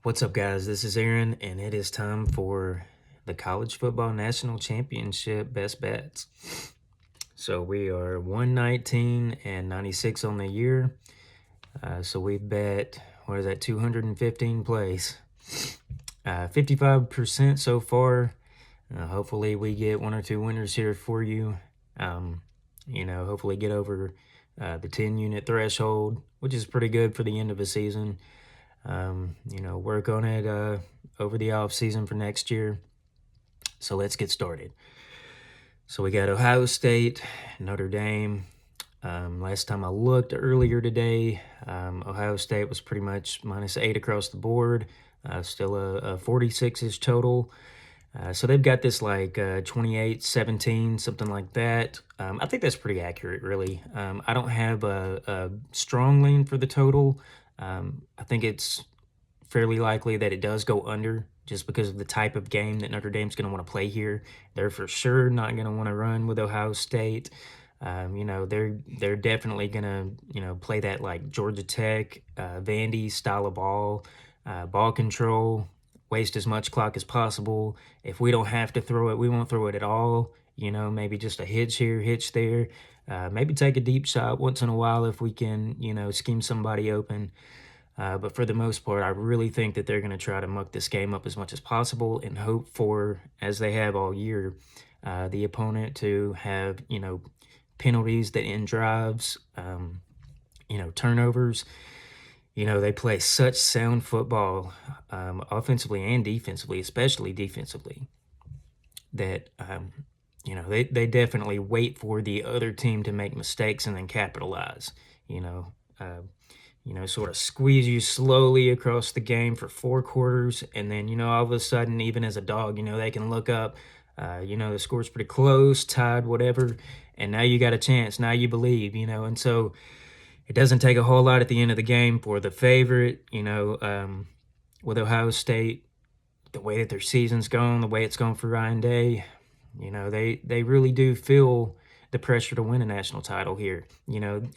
What's up, guys? This is Aaron, and it is time for the College Football National Championship Best Bets. So we are 119 and 96 on the year. So we bet, 215 plays. 55% so far. Hopefully we get one or two winners here for you. Hopefully get over the 10-unit threshold, which is pretty good for the end of a season. Work on it over the off season for next year. So let's get started. So we got Ohio State, Notre Dame. Last time I looked earlier today, Ohio State was pretty much -8 across the board. Still a 46-ish total. So they've got this like 28-17, something like that. I think that's pretty accurate, really. I don't have a strong lean for the total. I think it's fairly likely that it does go under just because of the type of game that Notre Dame's going to want to play here. They're for sure not going to want to run with Ohio State. They're definitely going to, play that like Georgia Tech, Vandy style of ball control, waste as much clock as possible. If we don't have to throw it, we won't throw it at all. Maybe just a hitch here, hitch there. Maybe take a deep shot once in a while if we can, scheme somebody open. But for the most part, I really think that they're going to try to muck this game up as much as possible and hope for, as they have all year, the opponent to have, penalties that end drives, turnovers. They play such sound football, offensively and defensively, especially defensively, that, they definitely wait for the other team to make mistakes and then capitalize, sort of squeeze you slowly across the game for 4 quarters. And then, all of a sudden, even as a dog, they can look up, the score's pretty close, tied, whatever. And now you got a chance. Now you believe, and so it doesn't take a whole lot at the end of the game for the favorite, with Ohio State, the way that their season's going, the way it's going for Ryan Day, they really do feel the pressure to win a national title here.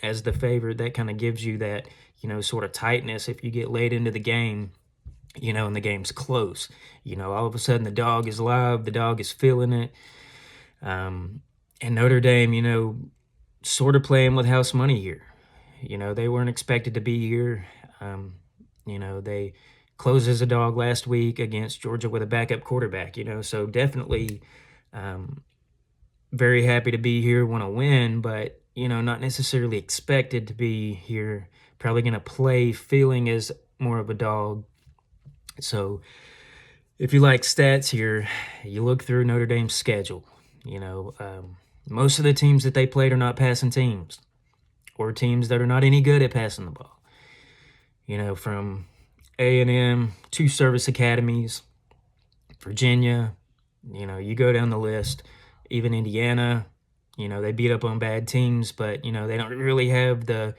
As the favorite, that kind of gives you that, sort of tightness if you get late into the game, and the game's close. All of a sudden the dog is live, the dog is feeling it. And Notre Dame, sort of playing with house money here. They weren't expected to be here. They closed as a dog last week against Georgia with a backup quarterback, so definitely very happy to be here, want to win, but, not necessarily expected to be here. Probably going to play feeling as more of a dog. So if you like stats here, you look through Notre Dame's schedule. Most of the teams that they played are not passing teams or teams that are not any good at passing the ball. From A&M, 2 service academies, Virginia, you go down the list, even Indiana, they beat up on bad teams, but, they don't really have the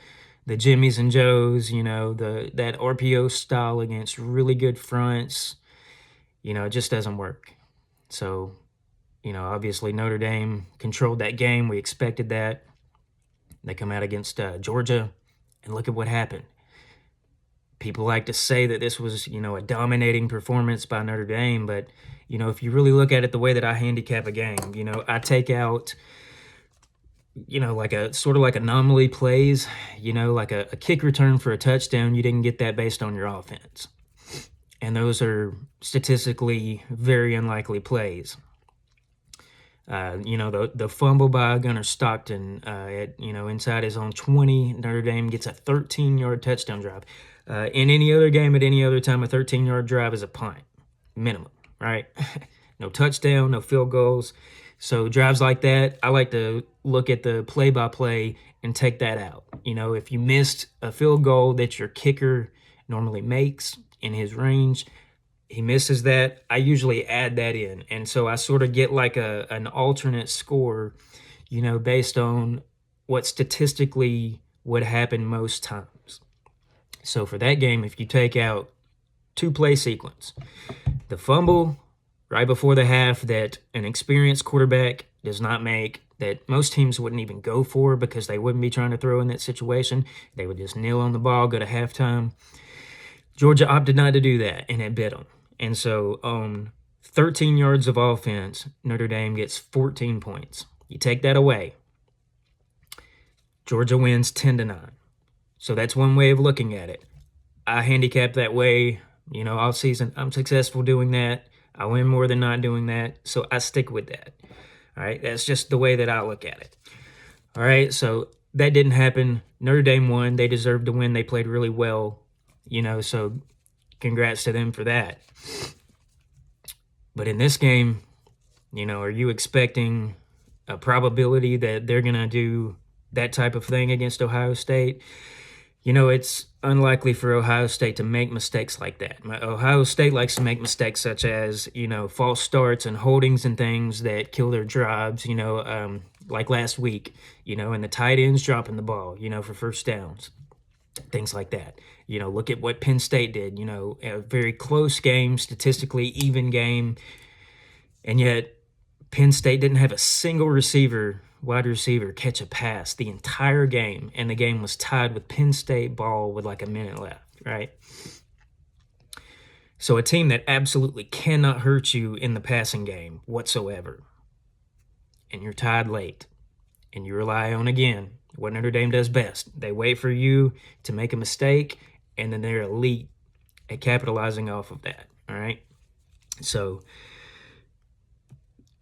Jimmies and Joes, that RPO style against really good fronts. It just doesn't work. So, obviously Notre Dame controlled that game. We expected that. They come out against Georgia, and look at what happened. People like to say that this was, a dominating performance by Notre Dame, but, if you really look at it the way that I handicap a game, I take out, like a sort of like anomaly plays, like a kick return for a touchdown. You didn't get that based on your offense. And those are statistically very unlikely plays. The fumble by Gunnar Stockton inside his own 20, Notre Dame gets a 13-yard touchdown drive. In any other game at any other time, a 13-yard drive is a punt, minimum, right? No touchdown, no field goals. So drives like that, I like to look at the play-by-play and take that out. If you missed a field goal that your kicker normally makes in his range, he misses that, I usually add that in. And so I sort of get like an alternate score, based on what statistically would happen most times. So for that game, if you take out 2 play sequence, the fumble right before the half that an experienced quarterback does not make, that most teams wouldn't even go for because they wouldn't be trying to throw in that situation. They would just kneel on the ball, go to halftime. Georgia opted not to do that, and it bit them. And so on 13 yards of offense, Notre Dame gets 14 points. You take that away, Georgia wins 10-9. So that's one way of looking at it. I handicap that way, all season. I'm successful doing that. I win more than not doing that, so I stick with that. All right, that's just the way that I look at it. All right, so that didn't happen. Notre Dame won. They deserved to win. They played really well, so congrats to them for that. But in this game, are you expecting a probability that they're going to do that type of thing against Ohio State? It's unlikely for Ohio State to make mistakes like that. Ohio State likes to make mistakes such as, false starts and holdings and things that kill their drives, like last week, and the tight ends dropping the ball, for first downs, things like that. Look at what Penn State did, a very close game, statistically even game, and yet Penn State didn't have a single wide receiver catch a pass the entire game, and the game was tied with Penn State ball with like a minute left, right? So a team that absolutely cannot hurt you in the passing game whatsoever, and you're tied late, and you rely on, again, what Notre Dame does best. They wait for you to make a mistake, and then they're elite at capitalizing off of that, all right? So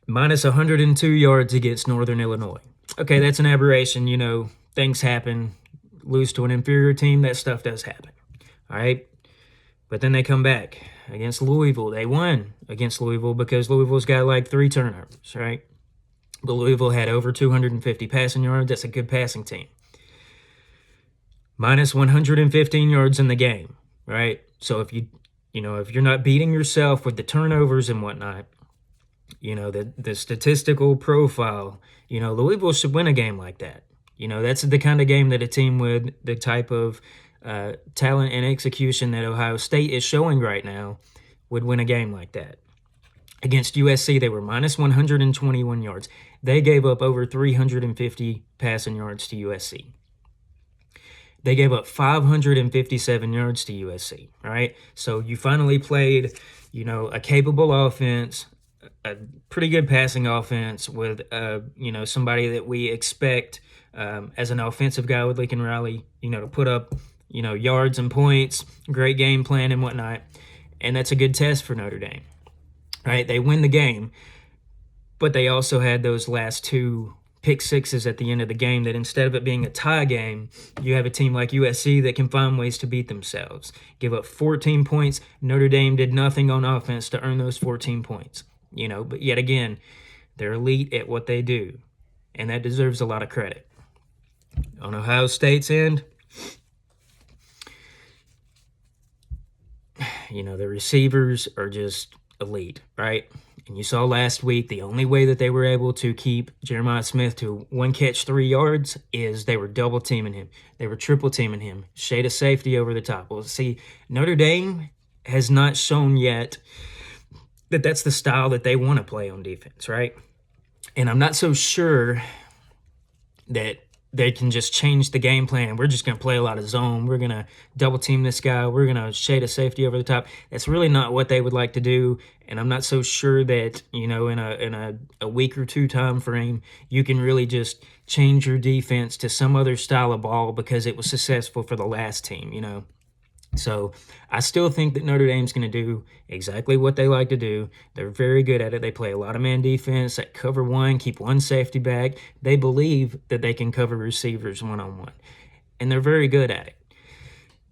minus 102 yards against Northern Illinois. Okay, that's an aberration. Things happen. Lose to an inferior team, that stuff does happen. All right? But then they come back against Louisville. They won against Louisville because Louisville's got like 3 turnovers, right? But Louisville had over 250 passing yards. That's a good passing team. Minus 115 yards in the game, right? So if you're not beating yourself with the turnovers and whatnot, the statistical profile, Louisville should win a game like that. That's the kind of game that a team with the type of talent and execution that Ohio State is showing right now would win a game like that. Against USC, they were minus 121 yards. They gave up over 350 passing yards to USC. They gave up 557 yards to USC, all right? So you finally played, a capable offense, a pretty good passing offense with, somebody that we expect as an offensive guy with Lincoln Riley, to put up, yards and points, great game plan and whatnot. And that's a good test for Notre Dame, right? They win the game, but they also had those last 2 pick sixes at the end of the game that instead of it being a tie game, you have a team like USC that can find ways to beat themselves. Give up 14 points. Notre Dame did nothing on offense to earn those 14 points. But yet again, they're elite at what they do, and that deserves a lot of credit. On Ohio State's end, the receivers are just elite, right? And you saw last week, the only way that they were able to keep Jeremiah Smith to 1 catch, 3 yards is they were double teaming him. They were triple teaming him. Shade of safety over the top. Well, see, Notre Dame has not shown yet that that's the style that they want to play on defense, right? And I'm not so sure that they can just change the game plan and we're just going to play a lot of zone. We're going to double team this guy. We're going to shade a safety over the top. That's really not what they would like to do. And I'm not so sure that, in a week or 2 time frame, you can really just change your defense to some other style of ball because it was successful for the last team, So I still think that Notre Dame's going to do exactly what they like to do. They're very good at it. They play a lot of man defense, that cover 1, keep 1 safety back. They believe that they can cover receivers one-on-one, and they're very good at it.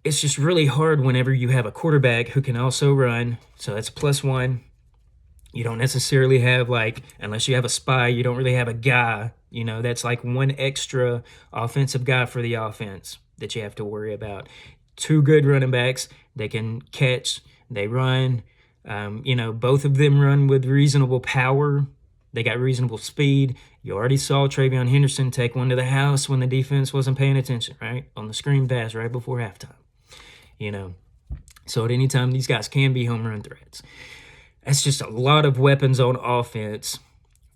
It's just really hard whenever you have a quarterback who can also run, so that's +1. You don't necessarily have, unless you have a spy, you don't really have a guy, that's like 1 extra offensive guy for the offense that you have to worry about. 2 good running backs. They can catch, they run. Both of them run with reasonable power. They got reasonable speed. You already saw TreVeyon Henderson take one to the house when the defense wasn't paying attention, right? On the screen pass right before halftime. So at any time, these guys can be home run threats. That's just a lot of weapons on offense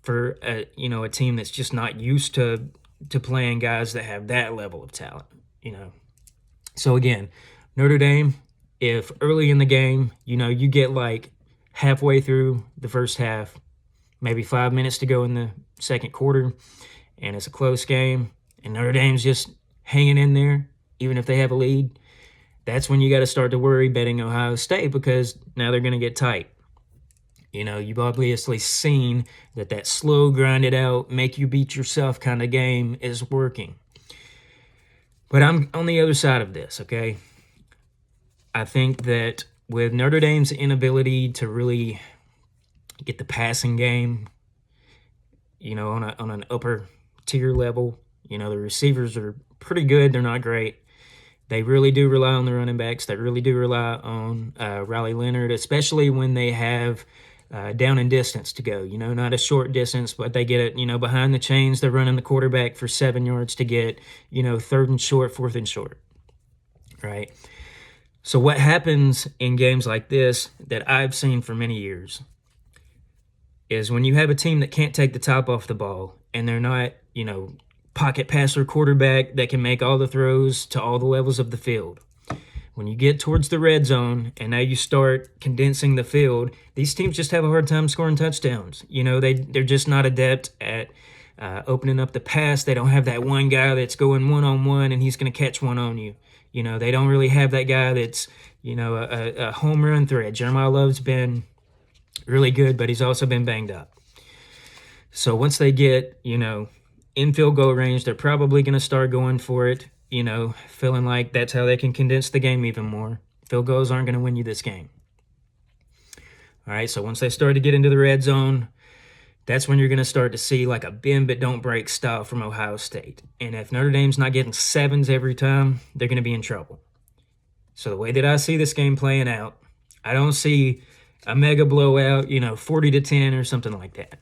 for a team that's just not used to playing guys that have that level of talent, So again, Notre Dame, if early in the game, you get like halfway through the first half, maybe 5 minutes to go in the second quarter, and it's a close game, and Notre Dame's just hanging in there, even if they have a lead, that's when you got to start to worry betting Ohio State, because now they're going to get tight. You've obviously seen that slow, grinded out, make you beat yourself kind of game is working. But I'm on the other side of this, okay? I think that with Notre Dame's inability to really get the passing game, on an upper tier level, the receivers are pretty good. They're not great. They really do rely on the running backs. They really do rely on Riley Leonard, especially when they have down and distance to go. Not a short distance, but they get it, behind the chains. They're running the quarterback for 7 yards to get, 3rd and short, 4th and short, right? So what happens in games like this that I've seen for many years is when you have a team that can't take the top off the ball and they're not, pocket passer quarterback that can make all the throws to all the levels of the field. When you get towards the red zone and now you start condensing the field, these teams just have a hard time scoring touchdowns. They're just not adept at opening up the pass. They don't have that one guy that's going one-on-one and he's going to catch one on you. They don't really have that guy that's, a home run threat. Jeremiah Love's been really good, but he's also been banged up. So once they get, in field goal range, they're probably going to start going for it, feeling like that's how they can condense the game even more. Field goals aren't going to win you this game. All right, so once they start to get into the red zone, that's when you're going to start to see like a bend but don't break style from Ohio State. And if Notre Dame's not getting 7s every time, they're going to be in trouble. So the way that I see this game playing out, I don't see a mega blowout, 40-10 or something like that.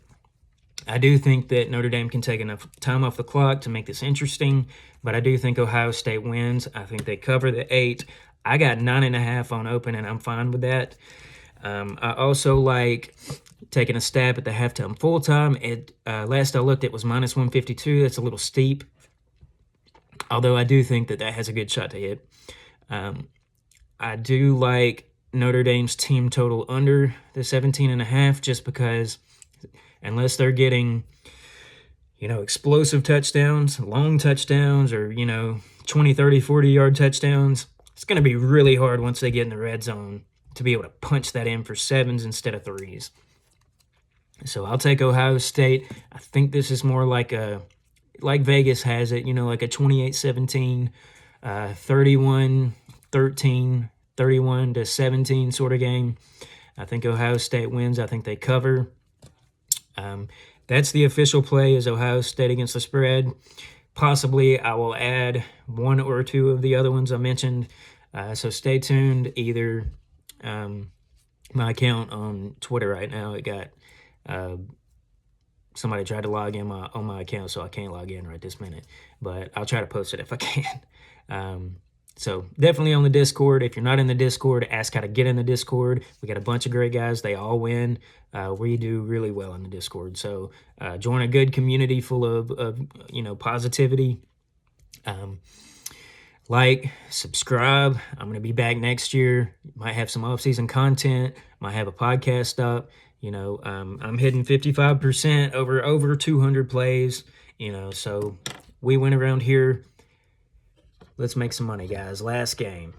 I do think that Notre Dame can take enough time off the clock to make this interesting, but I do think Ohio State wins. I think they cover the 8. I got 9.5 on open, and I'm fine with that. I also like taking a stab at the halftime full-time. Last I looked, it was minus 152. That's a little steep, although I do think that has a good shot to hit. I do like Notre Dame's team total under the 17.5, just because unless they're getting, explosive touchdowns, long touchdowns, or, 20, 30, 40-yard touchdowns, it's going to be really hard once they get in the red zone to be able to punch that in for 7s instead of 3s. So I'll take Ohio State. I think this is more like Vegas has it, like a 28-17, 31-13, 31-17 sort of game. I think Ohio State wins. I think they cover. That's the official play, is Ohio State against the spread. Possibly I will add 1 or 2 of the other ones I mentioned. So stay tuned. Either my account on Twitter right now, it got somebody tried to log in on my account, so I can't log in right this minute. But I'll try to post it if I can. So definitely on the Discord. If you're not in the Discord, ask how to get in the Discord. We got a bunch of great guys. They all win. We do really well in the Discord. So join a good community full of positivity. Like, subscribe. I'm going to be back next year. Might have some off-season content. Might have a podcast up. I'm hitting 55% over 200 plays. So we went around here. Let's make some money, guys. Last game.